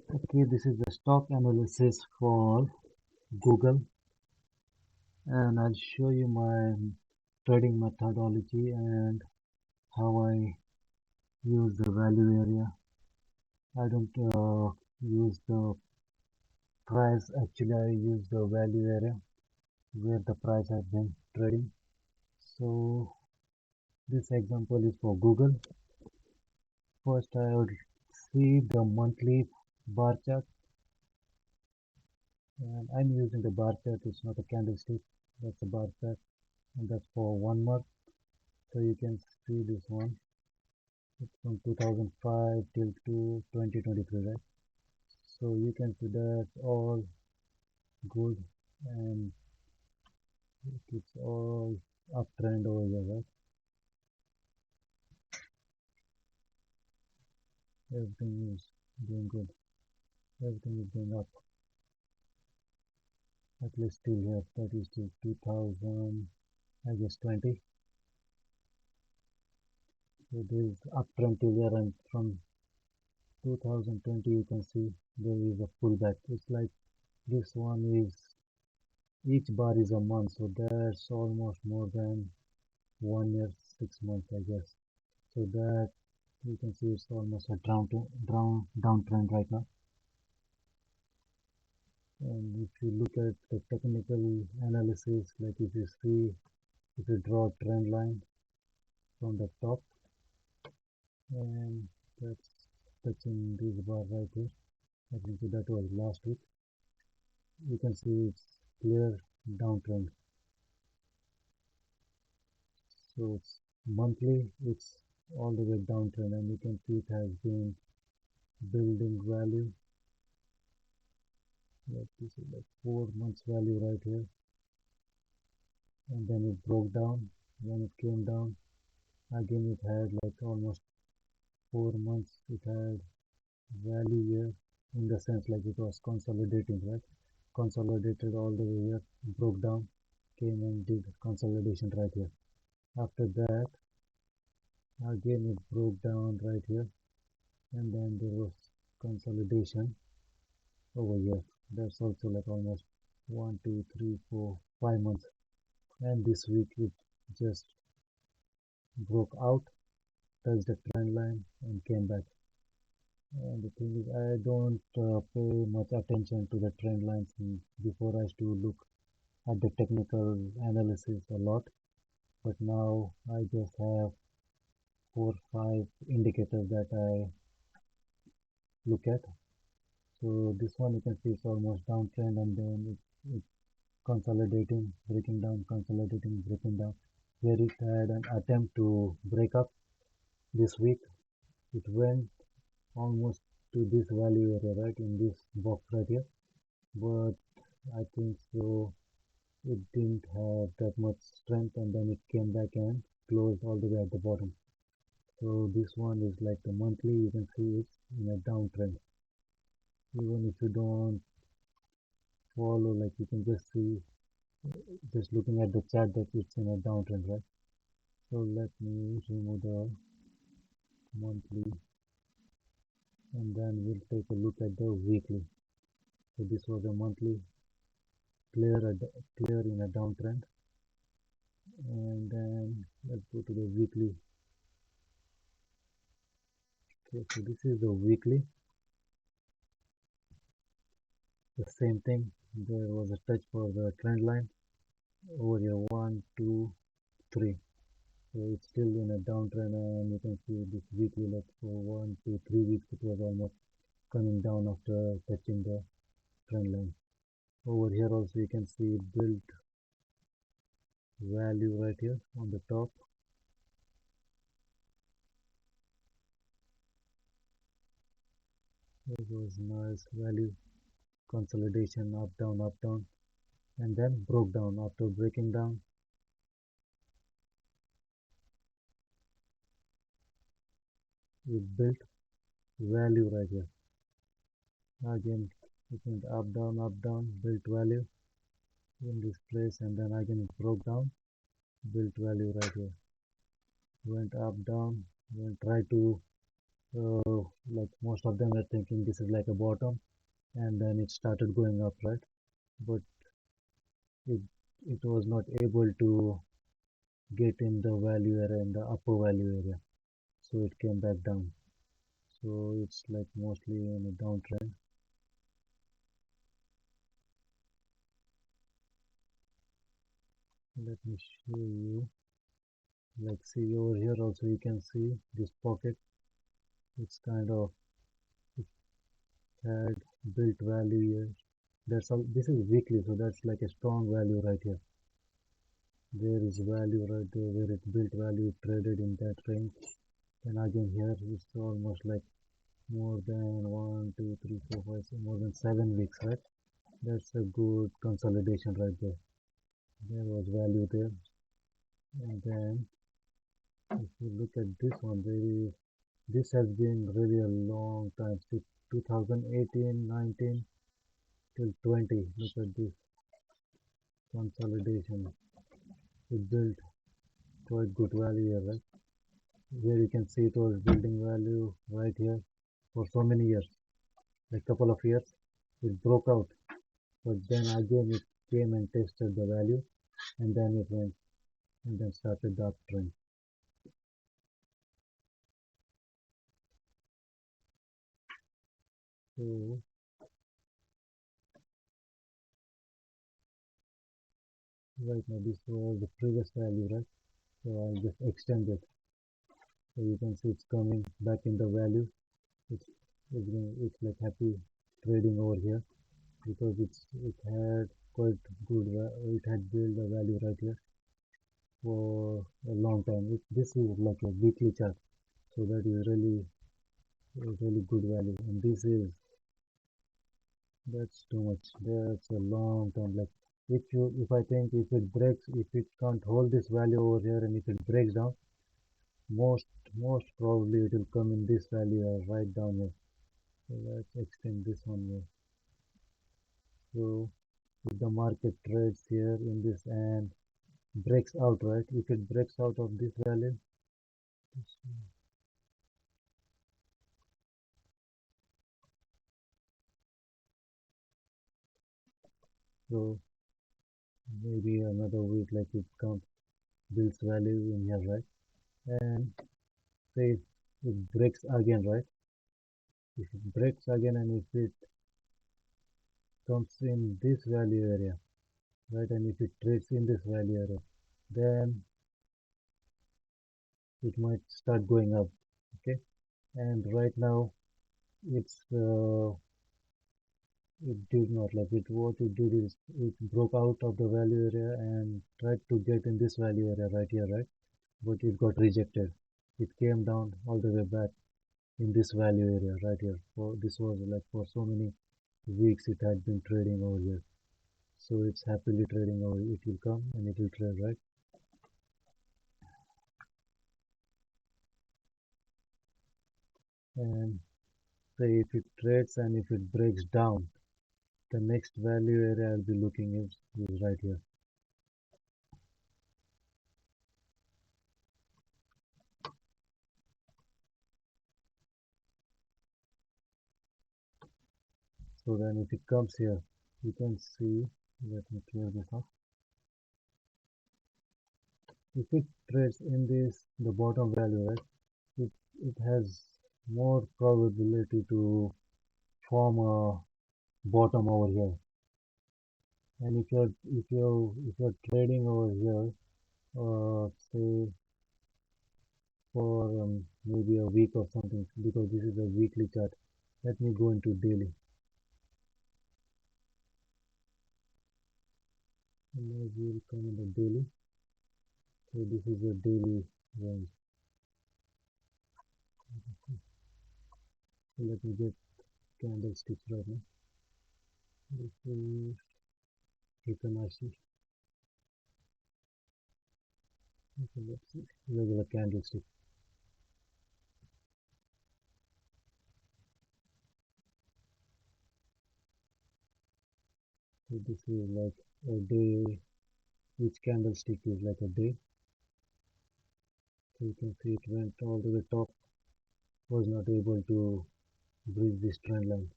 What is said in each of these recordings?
Okay, this is the stock analysis for Google, and I'll show you my trading methodology and how I use the value area. I don't use the price, actually I use the value area where the price has been trading. So this example is for Google. First I would see the monthly bar chart, and I'm using the bar chart, it's not a candlestick, that's a bar chart, and that's for 1 month. So you can see this one. It's from 2005 till to 2023, right? So you can see that's all good, and it's all uptrend over here, right? Everything is doing good. Everything is going up. At least till here, that is till 2000, I guess 20. So there is uptrend till here, and from 2020 you can see there is a pullback. It's like this one is, each bar is a month, so that's almost more than 1 year, 6 months, I guess. So that you can see it's almost a downtrend right now. And if you look at the technical analysis, like if you see, if you draw a trend line from the top, and that's touching this bar right here. I think that was last week. You can see it's clear downtrend. So it's monthly, it's all the way downtrend, and you can see it has been building value. Like this is like 4 months value right here, and then it broke down. When it came down again, it had like almost 4 months, it had value here, in the sense like it was consolidating, right? Consolidated all the way here, broke down, came and did consolidation right here. After that again it broke down right here, and then there was consolidation over here. That's also like almost 1, 2, 3, 4, 5 months. And this week it just broke out, touched the trend line, and came back. And the thing is, I don't pay much attention to the trend lines. Before I used to look at the technical analysis a lot, but now I just have 4, 5 indicators that I look at. So this one you can see it's almost downtrend, and then it's consolidating, breaking down, consolidating, breaking down. Here it had an attempt to break up this week. It went almost to this value area, right, in this box right here, but I think so it didn't have that much strength, and then it came back and closed all the way at the bottom. So this one is like the monthly, you can see it's in a downtrend. Even if you don't follow, like you can just see, just looking at the chart, that it's in a downtrend, right? So let me remove the monthly, and then we'll take a look at the weekly. So this was a monthly, clear in a downtrend, and then let's go to the weekly. Okay, so this is the weekly. The same thing, there was a touch for the trend line over here, 1, 2, 3. So it's still in a downtrend, and you can see this weekly, like for 1, 2, 3 weeks it was almost coming down after touching the trend line. Over here also you can see it built value right here on the top. It was nice value consolidation, up down, and then broke down. After breaking down, it built value right here. Again it went up down, built value in this place, and then again it broke down, built value right here, went up down, went try to like most of them were thinking this is like a bottom, and then it started going up, right? But it it was not able to get in the value area, in the upper value area, so it came back down. So it's like mostly in a downtrend. Let me show you. Like, see over here also you can see this pocket. It's kind of, it had built value here. That's all. This is weekly, so that's like a strong value right here. There is value right there where it built value, traded in that range. And again here it's almost like more than 1, 2, 3, 4, 5, more than 7 weeks, right? That's a good consolidation right there. There was value there. And then if you look at this one, this has been really a long time, since 2018, 19 till 20. Look at this consolidation. It built quite good value here, right? Here you can see it was building value right here for so many years, like couple of years. It broke out, but then again it came and tested the value, and then it went and then started the uptrend. So right now this was the previous value, right? So I'll just extend it. So you can see it's coming back in the value. It's it's like happy trading over here because it had quite good it had built a value right here for a long time. This is like a weekly chart, so that is really a really good value. And this is, that's too much. That's a long time. Like, if I think if it breaks, if it can't hold this value over here, and if it breaks down, most most probably it will come in this value right down here. So let's extend this one here. So if the market trades here in this and breaks out, right? If it breaks out of this value, so maybe another week, like it comes, builds value in here, right? And say it breaks again, right? If it breaks again and if it comes in this value area, right? And if it trades in this value area, then it might start going up, okay? And right now it's it did not, like, it what it did is it broke out of the value area and tried to get in this value area right here, right? But it got rejected. It came down all the way back in this value area right here. For this was like for so many weeks it had been trading over here. So it's happily trading over. It will come and it will trade, right? And say if it trades and if it breaks down, the next value area I'll be looking is right here. So then if it comes here, you can see, let me clear this off. If it trades in this, the bottom value, right, it has more probability to form a bottom over here. And if you're trading over here, say for maybe a week or something, because this is a weekly chart. Let me go into daily. And now we'll come in the daily. So this is a daily range. So let me get candlesticks right now. This is Fibonacci. Okay, let's see. Regular candlestick. So this is like a day. Each candlestick is like a day. So you can see it went all to the top, was not able to bridge this trend line,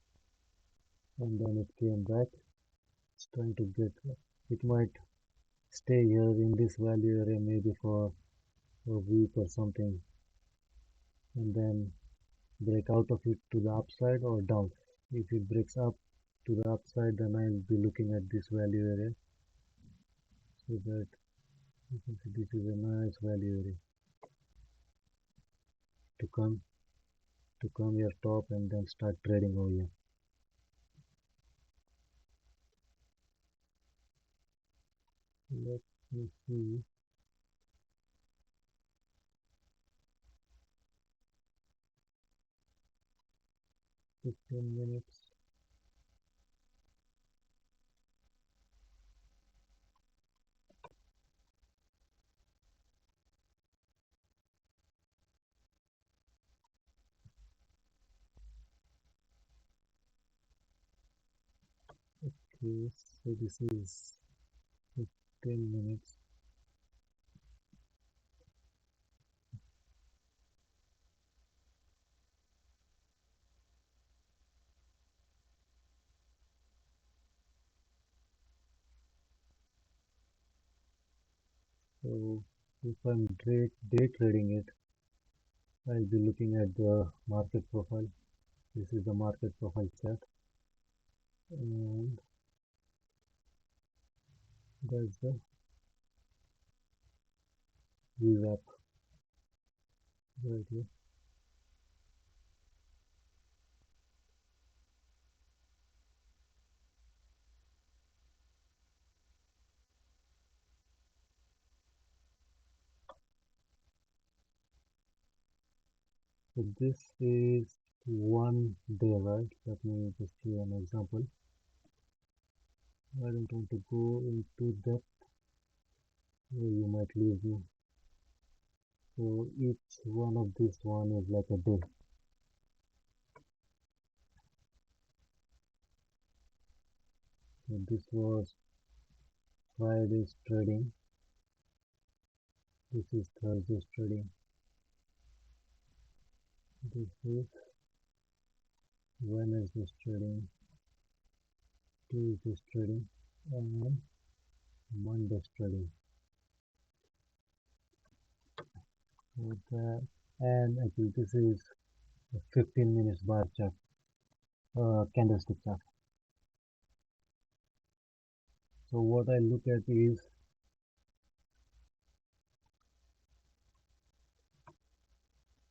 and then it came back. It's trying to get, it might stay here in this value area maybe for a week or something, and then break out of it to the upside or down. If it breaks up to the upside, then I'll be looking at this value area, so that you can see this is a nice value area to come here top and then start trading over here. Let me see. Fifteen minutes. Okay, so this is 15 minutes. So if I'm day trading it, I'll be looking at the market profile. This is the market profile chart, and that's the VWAP right here. So this is 1 day, right? Let me just give an example. I don't want to go into depth where you might lose me. So each one of this one is like a day. So this was Friday's trading. This is Thursday's trading. This is Wednesday's trading. Tuesday's trading, and Monday's trading. So that, and actually this is a 15 minutes bar chart, candlestick chart. So what I look at is,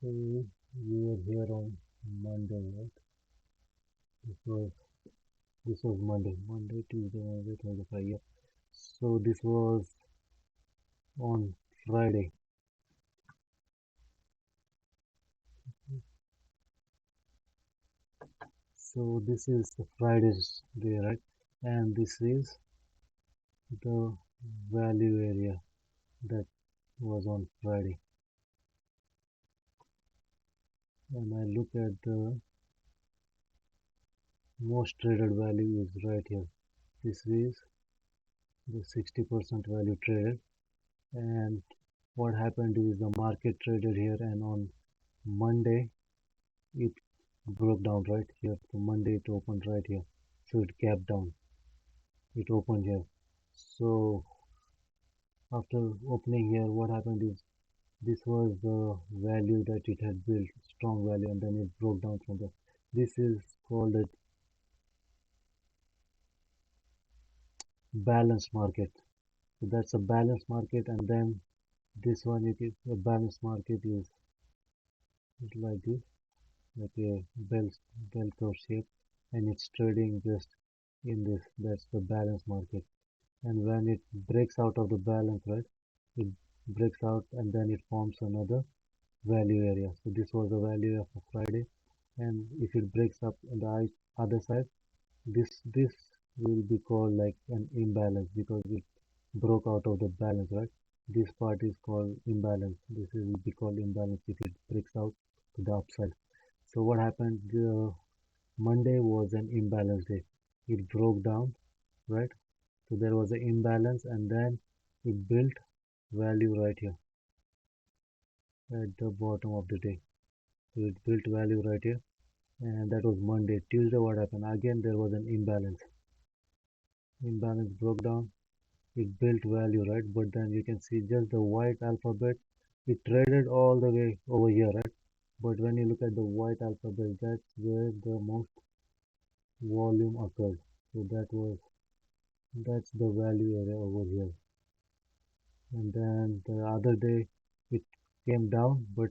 so we were here on Monday, right? This was Monday, Tuesday, Wednesday, Thursday, Friday. Yeah. So this was on Friday. So this is the Friday's day, right? And this is the value area that was on Friday. And I look at the most traded value is right here. This is the 60% value traded, and what happened is the market traded here, and on Monday it broke down right here. So Monday it opened right here, so it gapped down, it opened here. So after opening here, what happened is this was the value that it had built, strong value, and then it broke down from there. This is called a balanced market. So that's a balanced market, and then this one, it is a balanced market is like this, like a bell curve shape, and it's trading just in this. That's the balanced market. And when it breaks out of the balance, right, it breaks out and then it forms another value area. So this was the value area for Friday, and if it breaks up on the other side, this will be called like an imbalance because it broke out of the balance, right? This part is called imbalance. This will be called imbalance if it breaks out to the upside. So what happened? Monday was an imbalance day. It broke down, right? So there was an imbalance, and then it built value right here at the bottom of the day. So it built value right here, and that was Monday. Tuesday, what happened? Again, there was an imbalance. Imbalance broke down. It built value, right? But then you can see just the white alphabet. It traded all the way over here, right? But when you look at the white alphabet, that's where the most volume occurred. So that's the value area over here. And then the other day it came down, but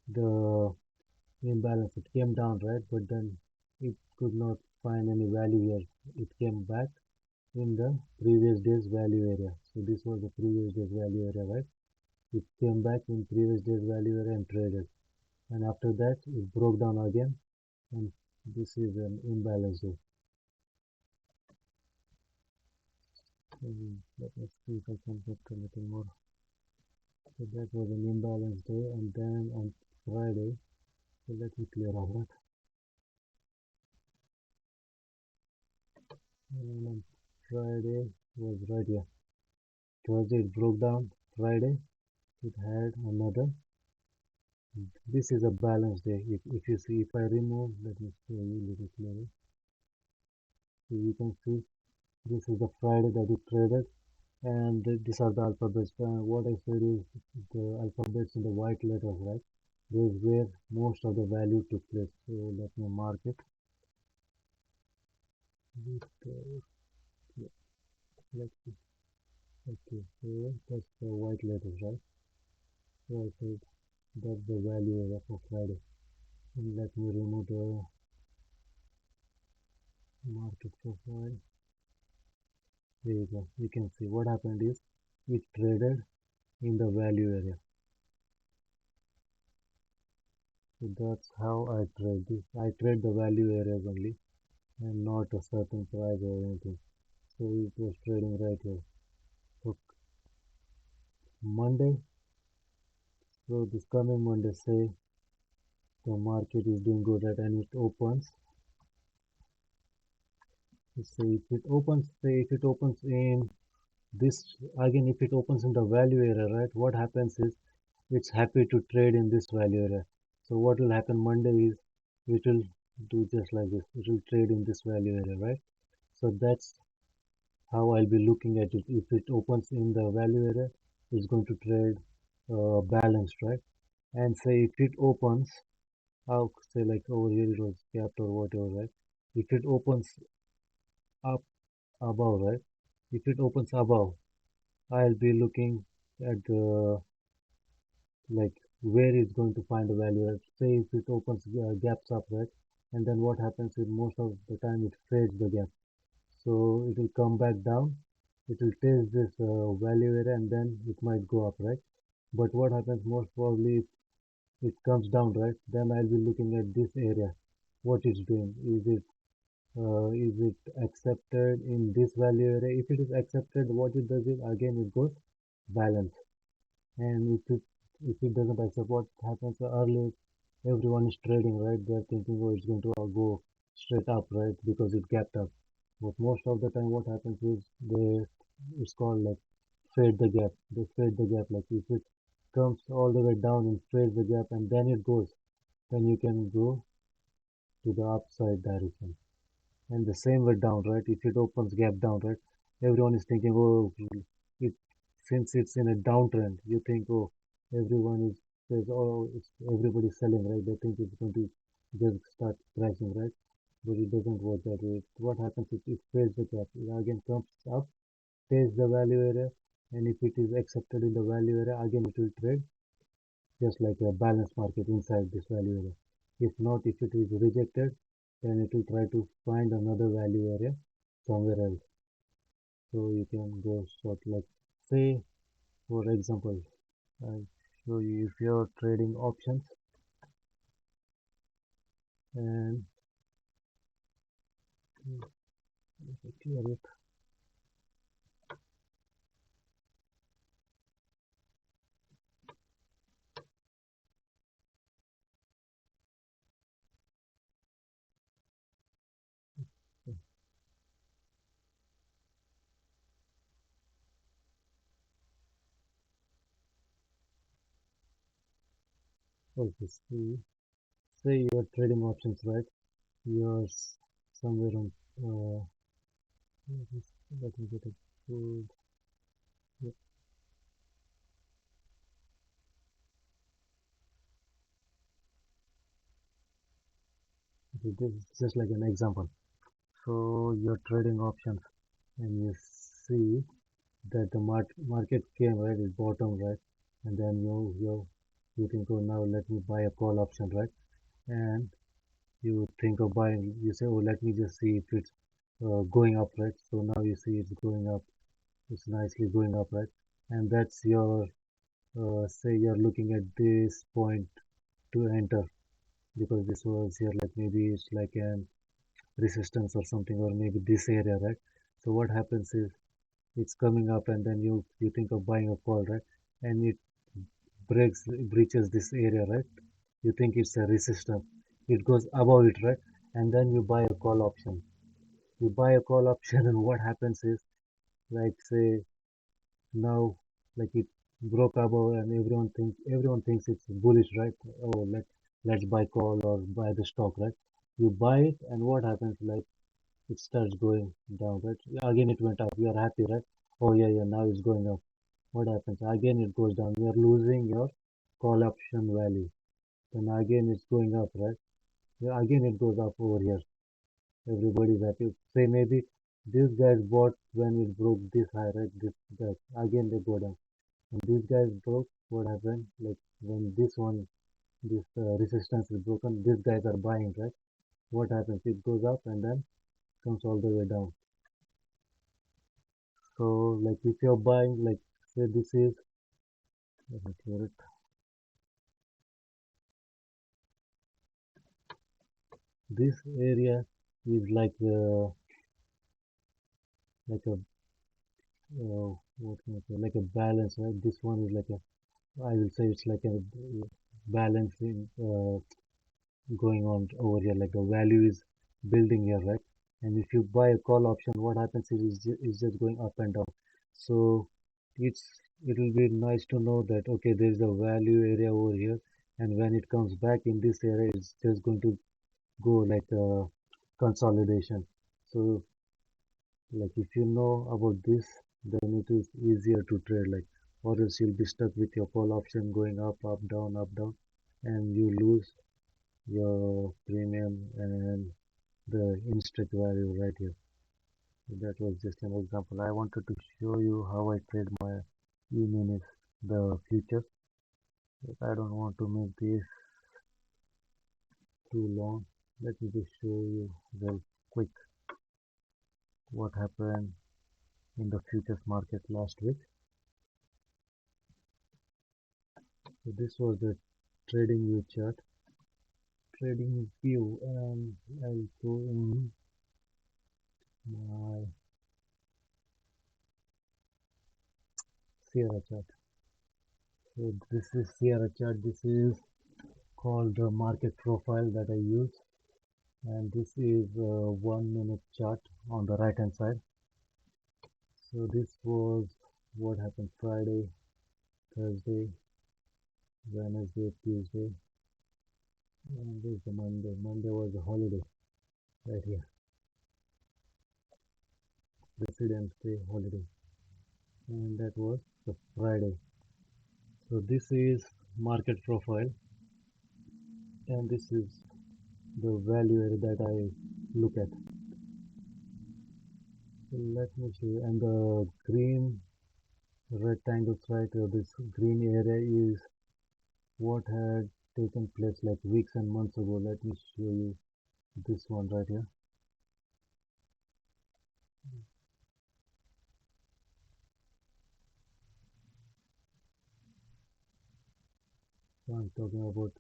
the imbalance it came down, right? But then it could not find any value here. It came back in the previous day's value area. So this was the previous day's value area, right? It came back in previous day's value area and traded. And after that it broke down again, and this is an imbalance day. Let me see if I can get a little more. So that was an imbalance day, and then on Friday, so let me clear off that. And on Friday was right here. Thursday it broke down. Friday it had another. This is a balance day. If you see, if I remove, let me show you a little clearer. So you can see this is the Friday that it traded, and these are the alphabets. What I said is the alphabets in the white letters, right? This is where most of the value took place. So let me mark it. This, yeah, let's see. Okay, so that's the white letters, right? So I said that's the value area for Friday. And let me remove the market profile. There you go. You can see what happened is it traded in the value area. So that's how I trade this. I trade the value areas only and not a certain price or anything. So it was trading right here. So Monday, so this coming Monday, say the market is doing good at and it opens. Say if it opens in this again, if it opens in the value area, right? What happens is it's happy to trade in this value area. So what will happen Monday is it will do just like this. It will trade in this value area, right? So that's how I'll be looking at it. If it opens in the value area, it's going to trade balanced, right? And say if it opens out, say like over here it was capped or whatever, right? If it opens up above, right? If it opens above, I'll be looking at the like where it's going to find the value, right? Say if it opens gaps up, right? And then what happens is most of the time it fades the gap. So it will come back down, it will test this value area and then it might go up, right? But what happens most probably if it comes down, right? Then I'll be looking at this area, what it's doing. Is it accepted in this value area? If it is accepted, what it does is again it goes balance. And if it doesn't accept, what happens early, everyone is trading, right? They're thinking, oh, it's going to go straight up, right? Because it gapped up. But most of the time, what happens is it's called like fade the gap. They fade the gap. Like if it comes all the way down and fades the gap and then it goes, then you can go to the upside direction. And the same way down, right? If it opens gap down, right? Everyone is thinking, oh, it since it's in a downtrend, you think, oh, everyone is says, oh, it's everybody's selling, right? They think it's going to just start crashing, right? But it doesn't work that way. What happens is it fades the gap. It again comes up, tests the value area, and if it is accepted in the value area, again it will trade just like a balanced market inside this value area. If not, if it is rejected, then it will try to find another value area somewhere else. So you can go short, like say for example, I'll show you if you're trading options and let me clear it. Okay, see. say you're trading options, right? You're somewhere on, let me get it good. Yep. Okay, this is just like an example. So you're trading options and you see that the market came, right, it bottom, right, and then you think, oh, now let me buy a call option, right, and you think of buying, you say, oh, let me just see if it's going up, right, so now you see it's going up, it's nicely going up, right, and that's your, say you're looking at this point to enter, because this was here, like maybe it's like an resistance or something, or maybe this area, right, so what happens is it's coming up, and then you think of buying a call, right, and it breaches this area, right, you think it's a resistance, it goes above it, right, and then you buy a call option, you buy a call option, and what happens is, like, say now, like, it broke above, and everyone thinks it's bullish, right, oh, let's buy call or buy the stock, right, you buy it, and what happens, like, it starts going down, right, again it went up, you are happy, right, oh yeah, yeah, now it's going up, what happens, again it goes down, you are losing your call option value, then again it's going up, right, yeah, again it goes up over here, everybody's happy, say maybe these guys bought when it broke this high, right, this that again they go down, and these guys broke, what happened, like, when this resistance is broken, these guys are buying, right, what happens, it goes up and then comes all the way down. So, like, if you're buying, like, say this is, let me clear it, this area is like a what can I say, like a balance, right, this one is like a, I will say it's like a balancing going on over here, like the value is building here, right, and if you buy a call option, what happens is it's just going up and down, so it's it will be nice to know that, okay, there is a value area over here, and when it comes back in this area, it's just going to go like a consolidation, so, like, if you know about this, then it is easier to trade, like, or else you'll be stuck with your call option going up down, and you lose your premium and the in-street value right here. So that was just an example. I wanted to show you how I trade my E-minis, the future. But I don't want to make this too long. Let me just show you very quick what happened in the futures market last week. So this was the trading view chart, trading view, and I'll go in my Sierra chart. So this is Sierra chart. This is called the market profile that I use, and this is a 1 minute chart on the right hand side. So this was what happened Friday, Thursday, Wednesday, Tuesday, and this is the Monday. Monday was a holiday right here, President's Day holiday, and that was the Friday. So this is market profile, and this is the value area that I look at. So let me show you, and the green rectangles, right, this green area is what had taken place like weeks and months ago. Let me show you this one right here. So I'm talking about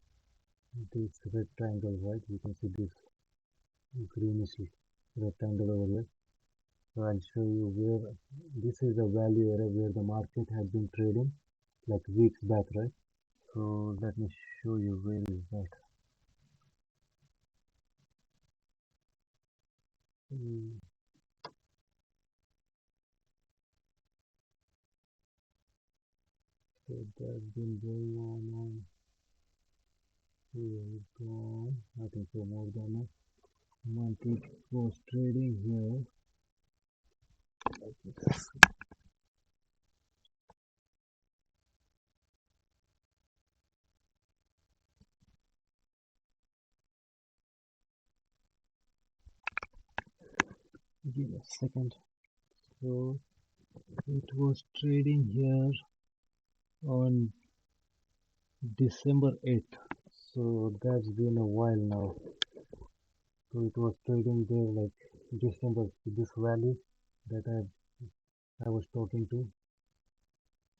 this rectangle, right, you can see this greenish rectangle over here. So I'll show you where this is a value area where the market had been trading like weeks back, right. So let me show you where is that. Mm, so that's been going on. Here gone. I think for more than a month it was trading here. Give me a second. So it was trading here on December 8th. So that's been a while now. So it was trading there like December, this valley that I was talking to.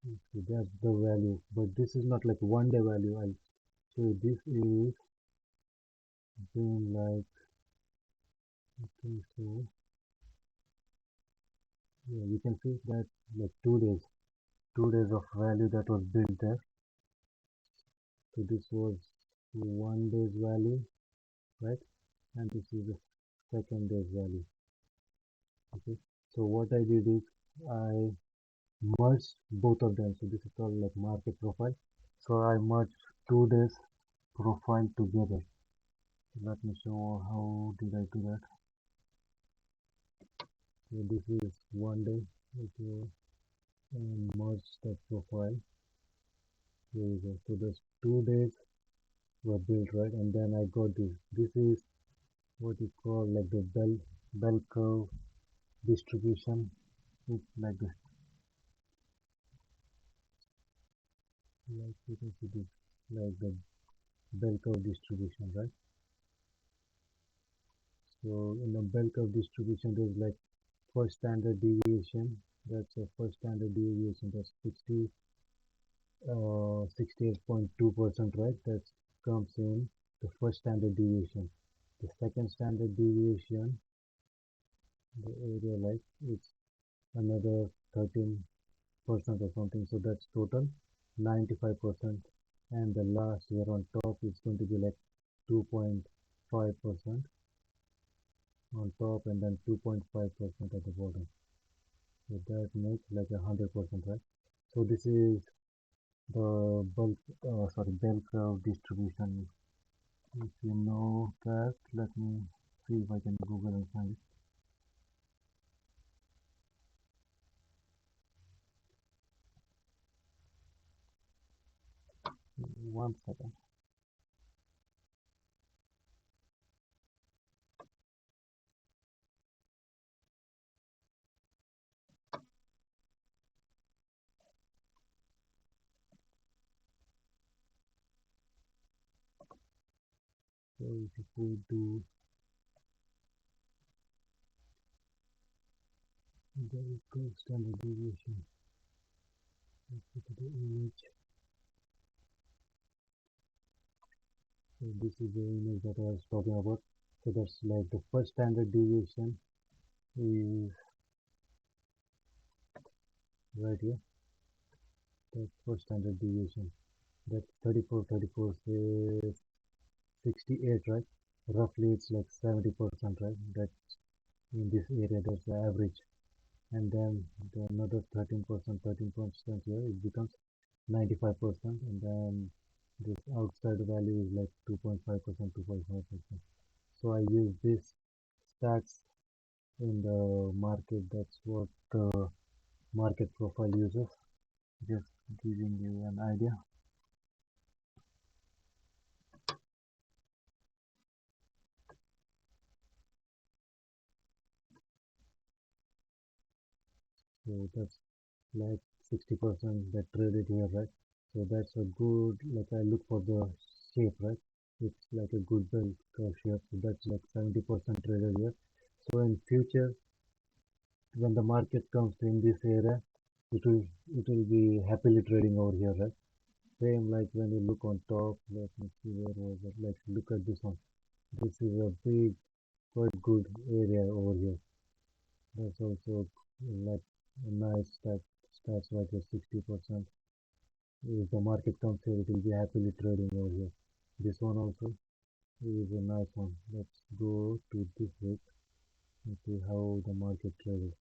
So that's the value, but this is not like 1 day value. I'll show you. This is been like, I think so. Yeah, you can see that like 2 days of value that was built there. So this was 1 day's value, right? And this is the second day's value. Okay. So what I did is I merged both of them. So this is called like market profile. So I merged 2 days profile together. Let me show how did I do that. So this is 1 day. Okay. And merge the profile. Here we go. So there's 2 days were built, right? And then I got this. This is what you call like the bell curve distribution. It's like this, like you can see this, like the bell curve distribution, right? So in the bell curve distribution, there's like first standard deviation. That's a first standard deviation. That's 68.2%, right? That comes in the first standard deviation. The second standard deviation, the area like it's another 13% or something. So that's total 95%. And the last here on top is going to be like 2.5% on top and then 2.5% at the bottom. So that makes like 100%, right? So this is the bell curve distribution. If you know that, let me see if I can Google and find it. 1 second. So if we do bell curve standard deviation, let's go to the image. So this is the image that I was talking about. So that's like the first standard deviation is right here. That's first standard deviation. That's 34, 34 says 68, right? Roughly it's like 70%, right? That in this area that's the average. And then the another 13%, 13% here it becomes 95%, and then this outside value is like 2.5%, 2.5%. So I use this stats in the market. That's what the market profile uses. Just giving you an idea. So that's like 60% that traded here, right? So that's a good, like I look for the shape, right? It's like a good bell curve shape. So that's like 70% traded here. So in future, when the market comes in this area, it will it will be happily trading over here, right? Same like when you look on top. Let me see where was it. Like look at this one. This is a big, quite good area over here. That's also like a nice stats right here. 60%. If the market comes here, it will be happily trading over here. This one also is a nice one. Let's go to this week and see how the market traded.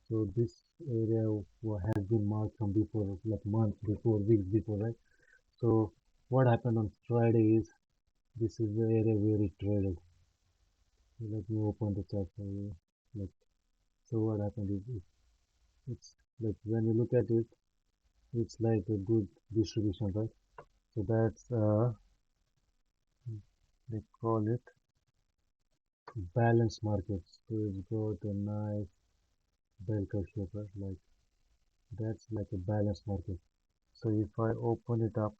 So this area has been marked from before, like months before, weeks before, right? So what happened on Friday is this is the area where it traded. So let me open the chart for you. Like so, what happened is it's like when you look at it, it's like a good distribution, right? So that's they call it balanced markets. So it's got a nice bell curve shape, right? Like that's like a balanced market. So if I open it up,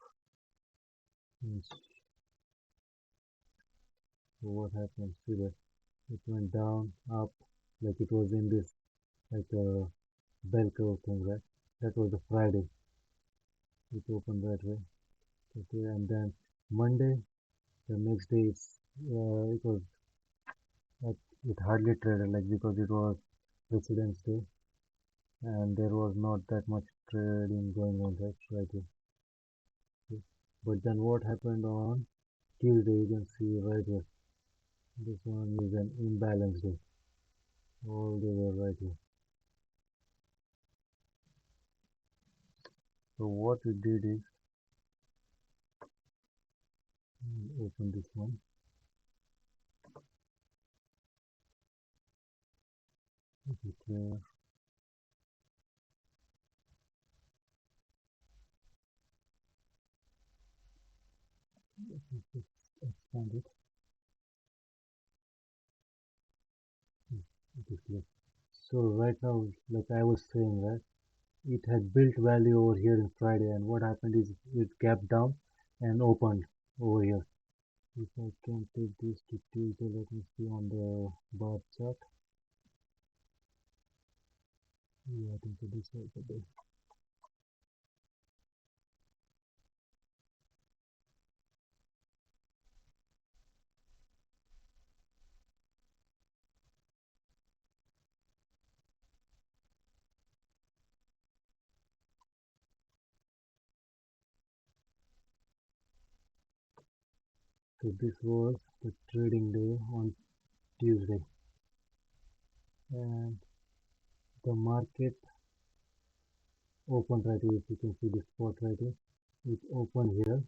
so what happened? See that it went down, up, like it was in this like a bell curve thing, right? That was the Friday. It opened that way. Okay, and then Monday, the next day, it was like it hardly traded, like because it was President's Day, and there was not that much trading going on, right here. Okay. But then what happened on Tuesday? You can see right here. This one is an imbalance day. All the way right here. So what we did is open this one. Okay, just expand it. It is clear. So right now, like I was saying, right, it had built value over here in Friday, and what happened is it gapped down and opened over here. If I can take this to Tuesday, let me see on the bar chart. Yeah, I think so this was the day. So this was the trading day on Tuesday, and the market opened right here. If you can see the spot right here, it opened here.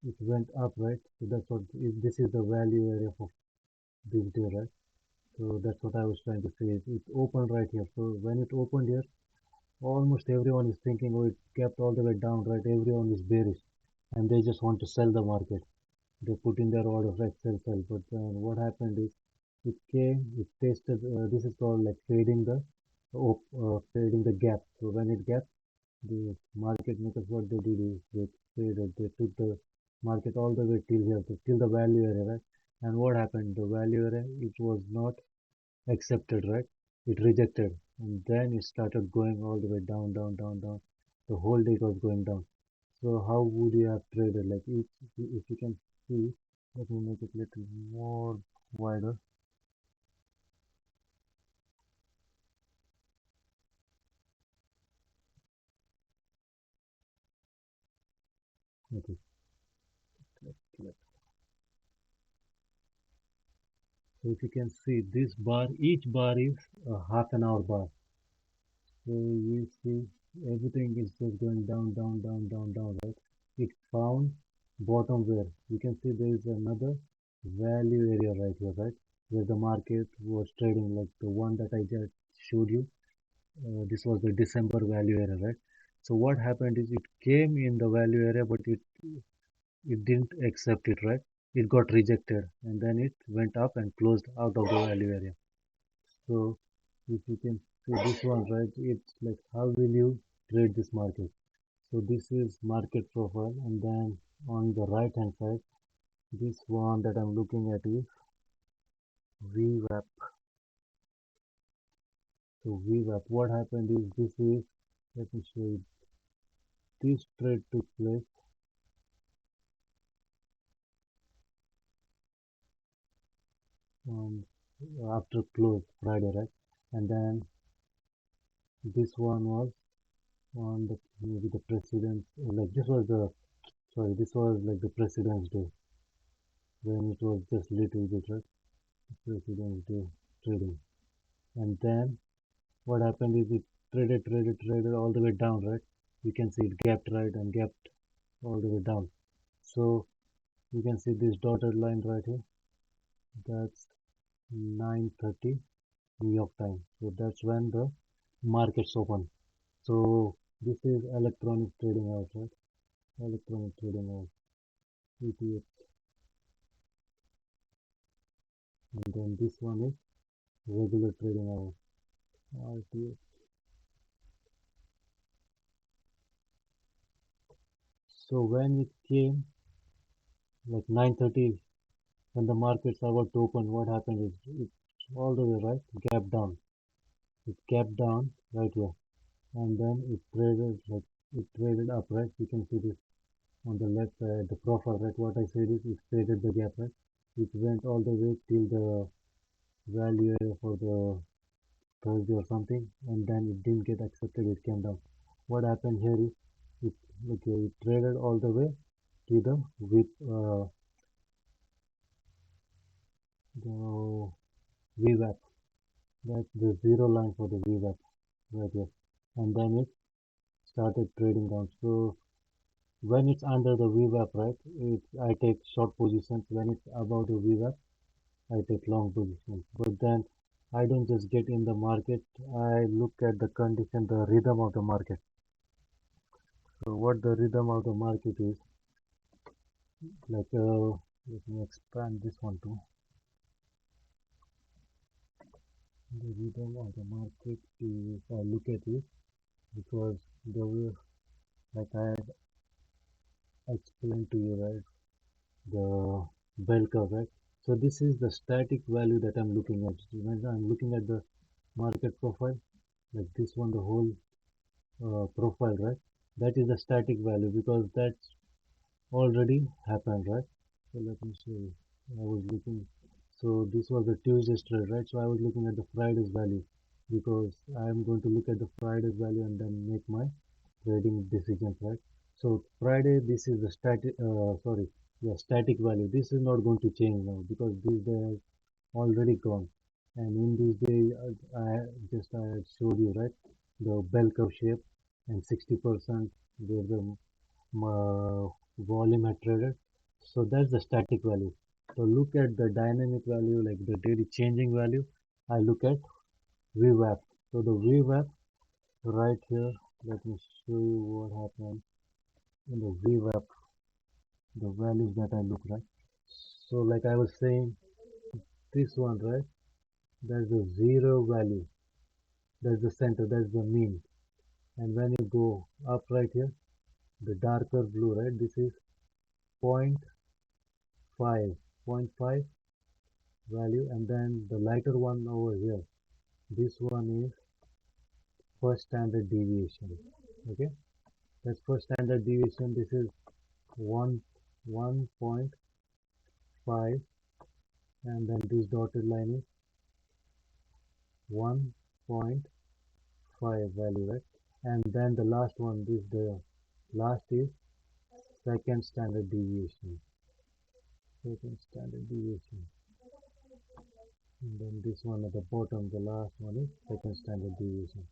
It went up, right? So that's what this is the value area for this day, right? So that's what I was trying to say. It opened right here. So when it opened here, almost everyone is thinking, oh, it kept all the way down, right? Everyone is bearish, and they just want to sell the market. They put in their orders, right? Sell, sell. But what happened is, it came, it tested. This is called like fading the gap. So when it gapped, the market makers what they did is they traded. They took the market all the way till here, till the value area, right? And what happened? The value area it was not accepted, right? It rejected, and then it started going all the way down, down, down, down. The whole day it was going down. So how would you have traded? Like if you can see, let me make it a little more wider. Okay, let- so if you can see this bar, each bar is a half an hour bar. So you see everything is just going down, down, down, down, down, right? It found bottom where you can see there is another value area right here, right? Where the market was trading, like the one that I just showed you. This was the December value area, right? So what happened is it came in the value area, but it didn't accept it, right? It got rejected, and then it went up and closed out of the value area. So if you can see this one, right, it's like how will you trade this market? So this is market profile, and then on the right hand side, this one that I'm looking at is VWAP. So VWAP, what happened is this is, let me show you, this trade took place on after close Friday, right? And then this one was on the maybe the president, like this was the sorry, this was like the President's Day when it was just little bit, right? President's Day trading. And then what happened is it traded all the way down, right? You can see it gapped right and gapped all the way down. So you can see this dotted line right here. That's 9:30 New York time. So that's when the markets open. So this is electronic trading hours, right? Electronic trading hours, ETH, and then this one is regular trading hours, RTH. So when it came like 9:30, when the markets are about to open, what happened is it all the way right, gap down. It gapped down right here, and then it traded up, right? You can see this on the left side, the profile, right? What I said is it traded the gap, right? It went all the way till the value area for the Thursday or something, and then it didn't get accepted. It came down. What happened here is it okay, it traded all the way to the with the VWAP. That's the zero line for the VWAP right here, and then it started trading down. So when it's under the VWAP, right, I take short positions. When it's above the VWAP, I take long positions. But then I don't just get in the market. I look at the condition, the rhythm of the market. So what the rhythm of the market is, like, let me expand this one too. The rhythm of the market is, I look at it because the way, like I explained to you, right, the bell curve, right? So this is the static value that I'm looking at. When I'm looking at the market profile, like this one, the whole profile, right? That is the static value because that's already happened, right? So let me show you. I was looking, so this was the Tuesday's trade, right? So I was looking at the Friday's value because I am going to look at the Friday's value and then make my trading decisions, right? So Friday, this is the static value. This is not going to change now because this day has already gone. And in this day, I showed you, right, the bell curve shape and 60% where the volume had traded. So that's the static value. So look at the dynamic value, like the daily changing value. I look at VWAP. So the VWAP right here, let me show you what happened in the VWAP, the values that I look at. So like I was saying, this one, right? That's the zero value. That's the center. That's the mean. And when you go up right here, the darker blue, right? This is point 0.5, point 0.5 value, and then the lighter one over here. This one is first standard deviation. Okay, that's first standard deviation. This is 1.5, and then this dotted line is 1.5 value, right? And then the last one, this the last is second standard deviation. Second standard deviation. And then this one at the bottom, the last one is second standard deviation.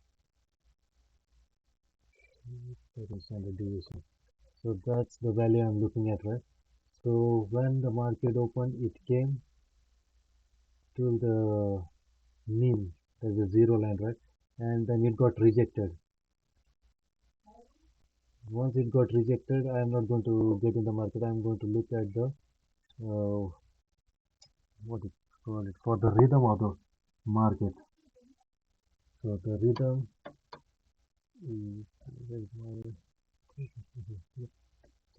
Second standard deviation. So that's the value I'm looking at, right? So when the market opened, it came to the mean, there's a zero line, right? And then it got rejected. Once it got rejected, I am not going to get in the market. I'm going to look at the what is called it for the rhythm of the market. So the rhythm is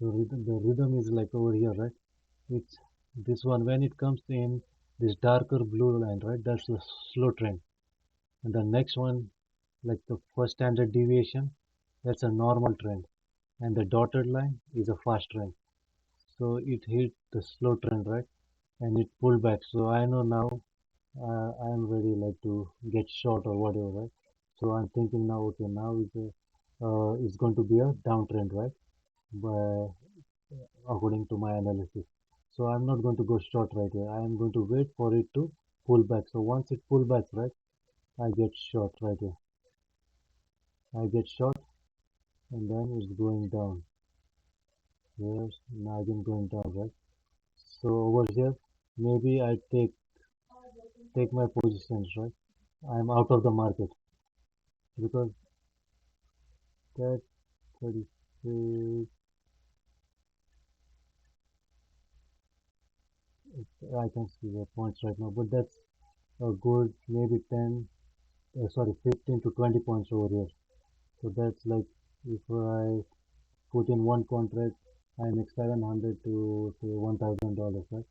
the rhythm is like over here, right? It's this one when it comes in this darker blue line, right? That's the slow trend, and the next one, like the first standard deviation, that's a normal trend, and the dotted line is a fast trend. So it hit the slow trend, right? And it pulled back. So I know now I am ready like to get short or whatever, right? So I'm thinking now, okay, now it's going to be a downtrend, right? By according to my analysis. So I'm not going to go short right here. I am going to wait for it to pull back. So once it pull back, right, I get short right here. I get short and then it's going down. here, now again going down, right? So over here, maybe I take my positions, right? I'm out of the market because that 36, I can see the points right now, but that's a good maybe 10, sorry, 15 to 20 points over here. So that's like if I put in one contract, I make 700 to say $1,000, right?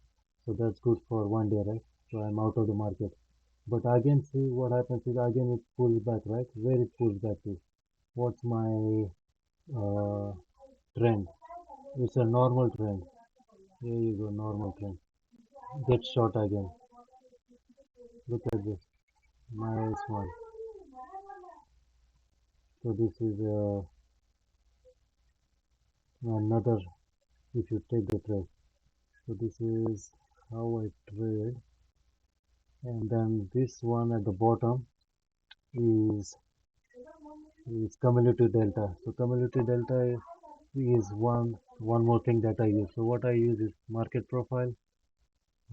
So that's good for one day, right? So I'm out of the market. But again, see what happens is again it pulls back, right? Where it pulls back to? What's my uh, trend? It's a normal trend. Here you go, normal trend. Get short again. Look at this. Nice one. So this is another if you take the trade. So this is how I trade. And then this one at the bottom is cumulative delta. So cumulative delta is one more thing that I use. So what I use is market profile,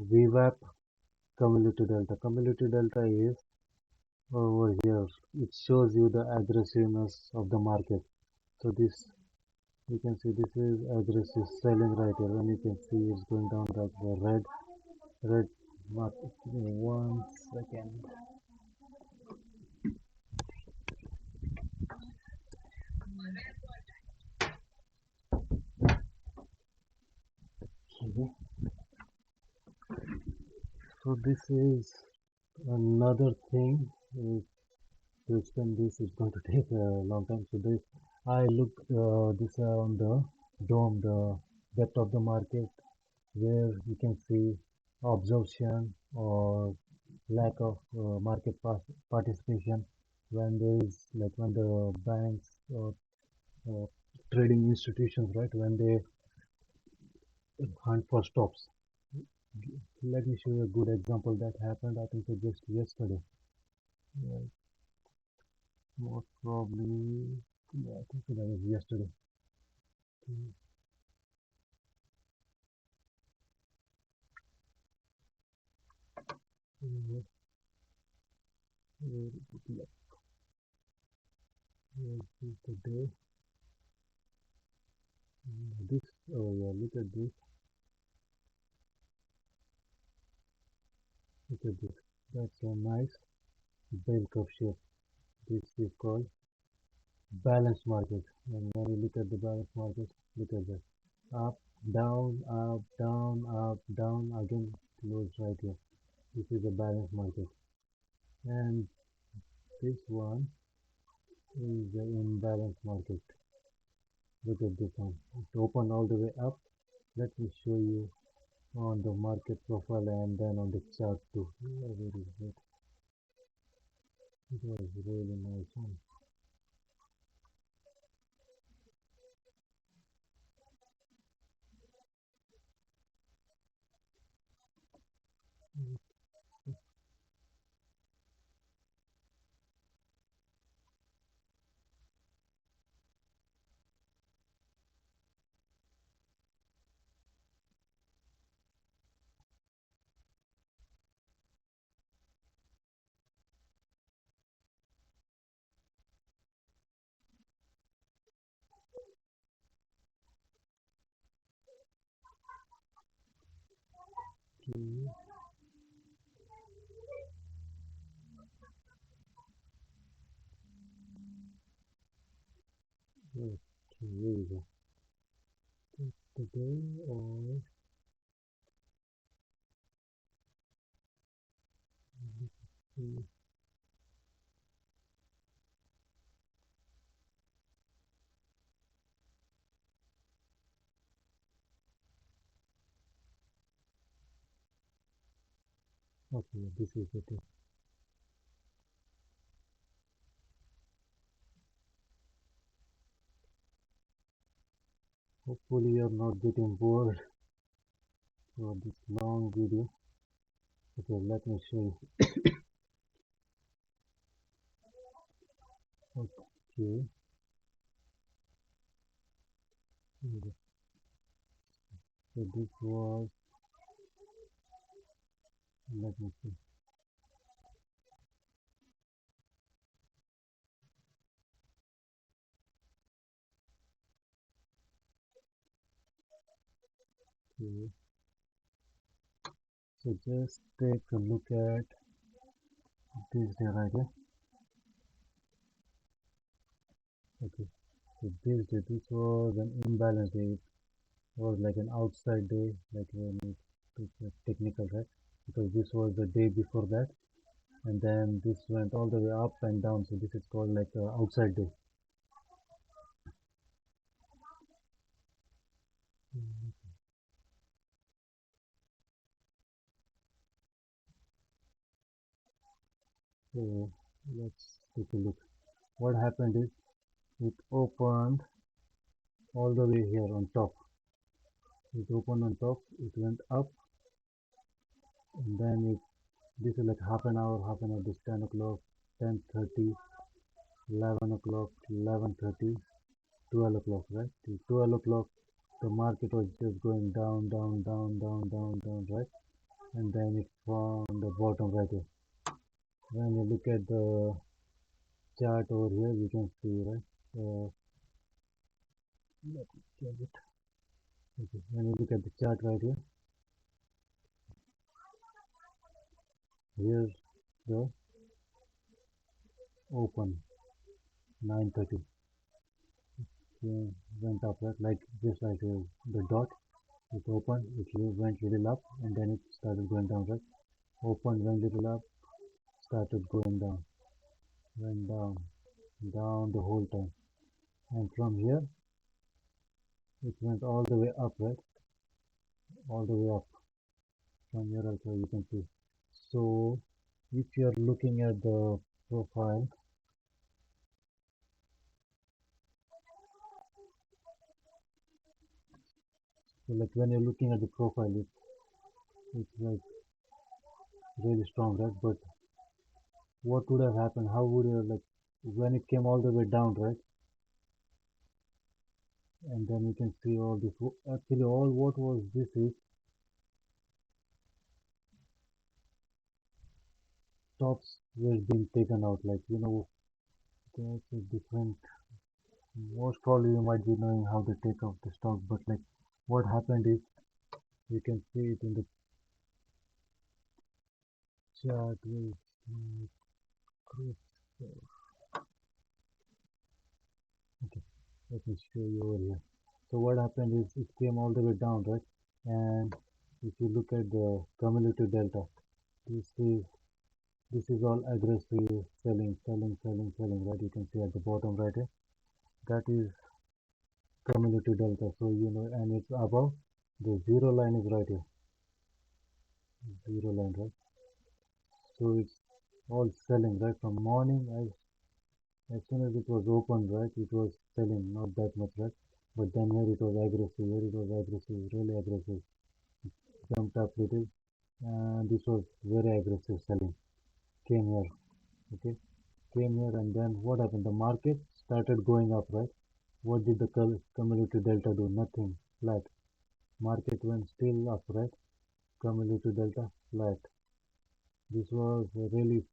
VWAP, cumulative delta. Cumulative delta is over here. It shows you the aggressiveness of the market. So this you can see this is aggressive selling right here. And you can see it's going down like the red market. 1 second. Okay. So this is another thing. To explain this is going to take a long time. So this I looked this on the DOM, the depth of the market, where you can see absorption or lack of market participation when there is like when the banks or uh, trading institutions, right, when they hunt for stops. Let me show you a good example that happened, I think so just yesterday. Yeah, most probably, yeah, I think so that was yesterday. Uh, where is it? Where is the day? This, oh yeah, look at this, look at this. That's a nice bell curve shape. This is called balanced market. And when you look at the balanced market, look at that. Up, down, up, down, up, down, again close right here. This is a balanced market. And this one is the imbalanced market. Look at this one. It opened all the way up. Let me show you on the market profile and then on the chart too. Yeah, where is it? It was really nice one. Okay, okay, here we go. Today or okay, this is it. Hopefully you're not getting bored for this long video. Okay, let me show you. Okay, here we go. So this was, let me see. Okay. So just take a look at this day right here. Okay. So this day, this was an imbalance day. It was like an outside day, like when it took a technical, right? Because this was the day before that, and then this went all the way up and down. So this is called like a outside day. So let's take a look. What happened is it opened all the way here on top. It opened on top, it went up, and then this is like half an hour, this 10 o'clock, 10:30, 11 o'clock, 11:30, 12 o'clock, right? Till 12 o'clock, the market was just going down, down, down, down, down, down, right? And then it found the bottom right here. When you look at the chart over here, you can see, right? Let me change it. Okay. When you look at the chart right here, here's the open 9:30. Went up, right? Like just like the dot. It opened, it went little up, and then it started going down, right? Opened, went little up, started going down, went down, down the whole time. And from here, it went all the way up, right? All the way up. From here also you can see. So if you're looking at the profile, so like when you're looking at the profile, it's like really strong, right? But what would have happened? How would you like when it came all the way down, right? And then you can see all this. Actually, all what was this is tops were being taken out. Like that's a different. Most probably you might be knowing how they take out the stock, but like what happened is you can see it in the chart. With Chris. Okay, let me show you over here. So what happened is it came all the way down, right? And if you look at the cumulative delta, this is this is all aggressive selling, selling, selling, selling, right? You can see at the bottom right here. That is cumulative delta. So and it's above the zero line is right here. Zero line, right? So it's all selling, right? From morning as soon as it was open, right? It was selling, not that much, right? But then here it was aggressive, here it was aggressive, really aggressive. Jumped up little, and this was very aggressive selling. Came here, okay? Came here, and then what happened? The market started going up, right? What did the cumulative delta do? Nothing, flat. Market went still up, right? Cumulative delta flat. This was a really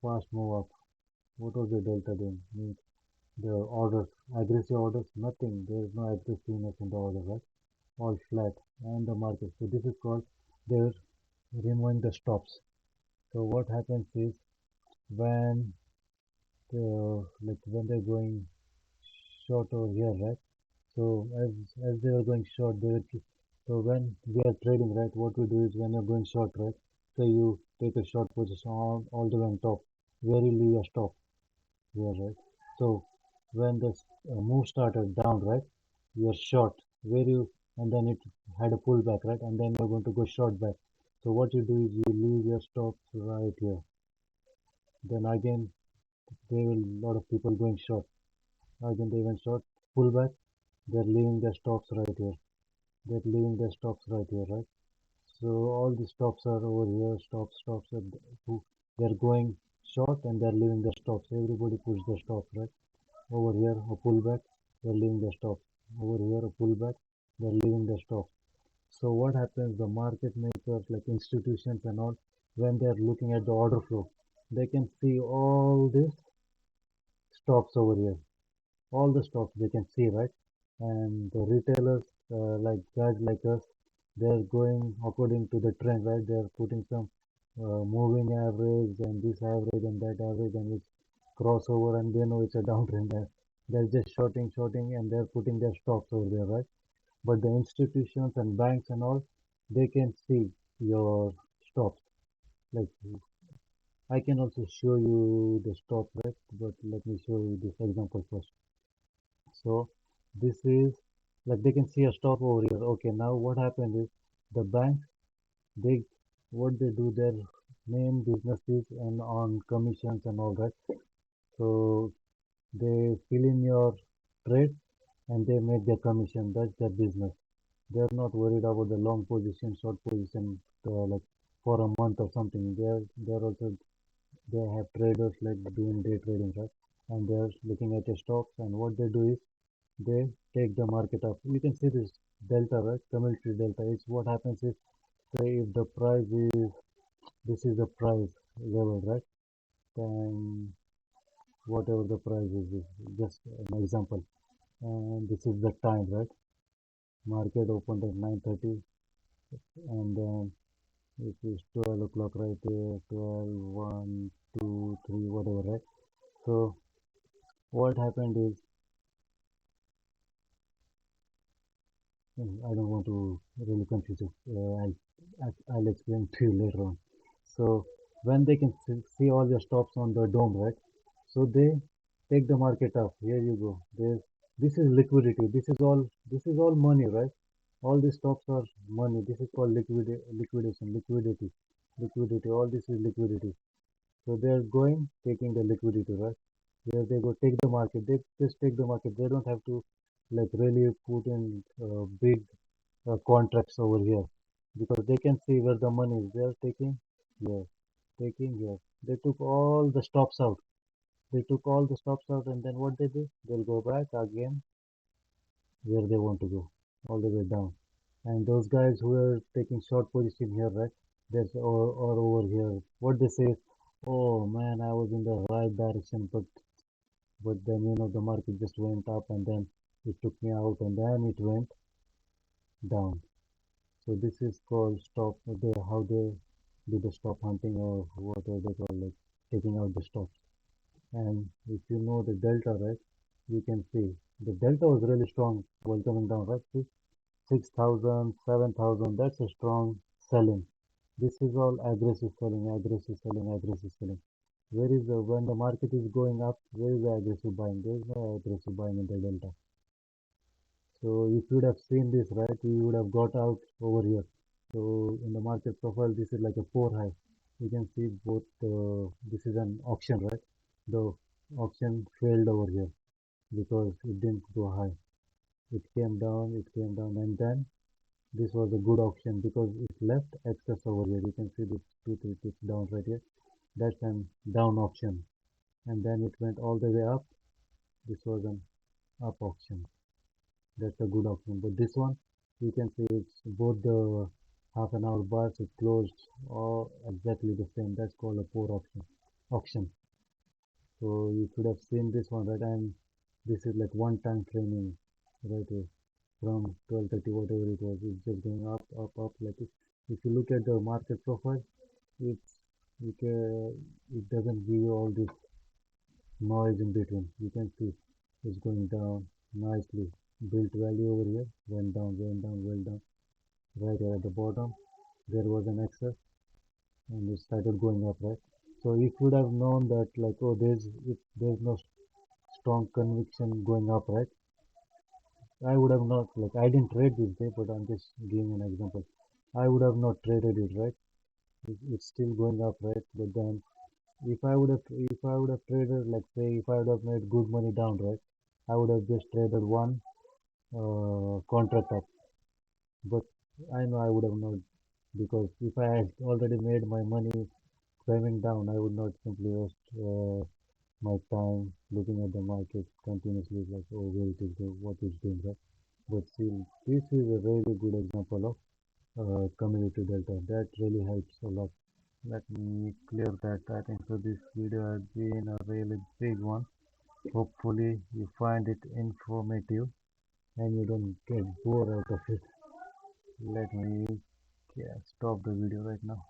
fast move up. What was the delta doing? Means the orders, aggressive orders, nothing. There is no aggressiveness in the order, right? All flat, and the market. So this is called they're removing the stops. So what happens is when like when they're going short over here, right? So as they are going short, so when we are trading, right? What we do is when you're going short, right? So you take a short position all the way on top, where you leave a stop here, right? So when the move started down, right? You're short, where you and then it had a pullback, right? And then you're going to go short back. So what you do is you leave your stops right here. Then again, there will a lot of people going short. Again, they went short, pullback. They're leaving their stops right here. They're leaving their stops right here, right? So all the stops are over here. Stops. They're going short and they're leaving their stops. Everybody puts their stops, right? Over here, a pullback. They're leaving their stops. Over here, a pullback. They're leaving their stops. So what happens, the market makers like institutions and all, when they're looking at the order flow, they can see all these stops over here, all the stops they can see, right? And the retailers, like guys like us, they're going according to the trend, right? They're putting some moving average and this average and that average and it's crossover and they know it's a downtrend. They're just shorting and they're putting their stops over there, right? But the institutions and banks and all, they can see your stops. Like I can also show you the stop, right? But let me show you this example first. So this is like they can see a stop over here. Okay, now what happened is the banks, they what they do, their main business is and on commissions and all that. So they fill in your trade and they make their commission. That's their business. They're not worried about the long position, short position, like for a month or something. They're also they have traders like doing day trading, right? And they're looking at the stocks and what they do is they take the market up. You can see this delta, right? Commentary delta. It's what happens is, say if the price is, this is the price level, right? Then whatever the price is just an example. And this is the time, right? Market opened at 9:30 and then it is 12 o'clock right there, 12, 1, 2, 3, whatever, right? So what happened is, I don't want to really confuse you. I'll explain to you later on. So when they can see all your stops on the dome, right? So they take the market up. Here you go. This is liquidity. This is all money, right? All these stocks are money. This is called liquidity. All this is liquidity. So they are going, taking the liquidity, right? Here they go, take the market. They just take the market. They don't have to like really put in big contracts over here because they can see where the money is. They are taking here, taking here. They took all the stops out. They took all the stops out, and then what they do? They'll go back again where they want to go, all the way down. And those guys who are taking short position here, right? There's or over here. What they say is, oh man, I was in the right direction, but then the market just went up and then it took me out and then it went down. So this is called stop. How they do the stop hunting or whatever they call like taking out the stops. And if you know the delta, right, you can see the delta was really strong while coming down, right? See, 6,000, 7,000. That's a strong selling. This is all aggressive selling, aggressive selling, aggressive selling. Where is the when the market is going up? Where is the aggressive buying? There is no aggressive buying in the delta. So if you would have seen this, right, you would have got out over here. So in the market profile, this is like a four high. You can see both. This is an auction, right? The auction failed over here because it didn't go high. It came down, and then this was a good auction because it left excess over here. You can see this two, three ticks down right here. That's an down auction, and then it went all the way up. This was an up auction. That's a good option. But this one, you can see it's both the half an hour bars, it closed all exactly the same. That's called a poor option. Auction. So you should have seen this one, right? And this is like one time training, right here. From 12:30, whatever it was, it's just going up, up, up. Like if you look at the market profile, it's it doesn't give you all this noise in between. You can see it's going down nicely. Built value over here, went down, went down. Right here at the bottom, there was an excess and it started going up, right? So if you would have known that like, oh, there's no strong conviction going up, right? I would have not, like, I didn't trade this day, but I'm just giving an example. I would have not traded it, right? It's still going up, right? But then if I would have traded, like say, if I would have made good money down, right? I would have just traded one contract up. But I know I would have not because if I had already made my money climbing down, I would not simply waste my time looking at the market continuously, like, oh, where it is going, what it's doing, right? But see, this is a really good example of community delta. That really helps a lot. Let me clear that. I think so. This video has been a really big one. Hopefully, you find it informative and you don't get bored out of it. Let me stop the video right now.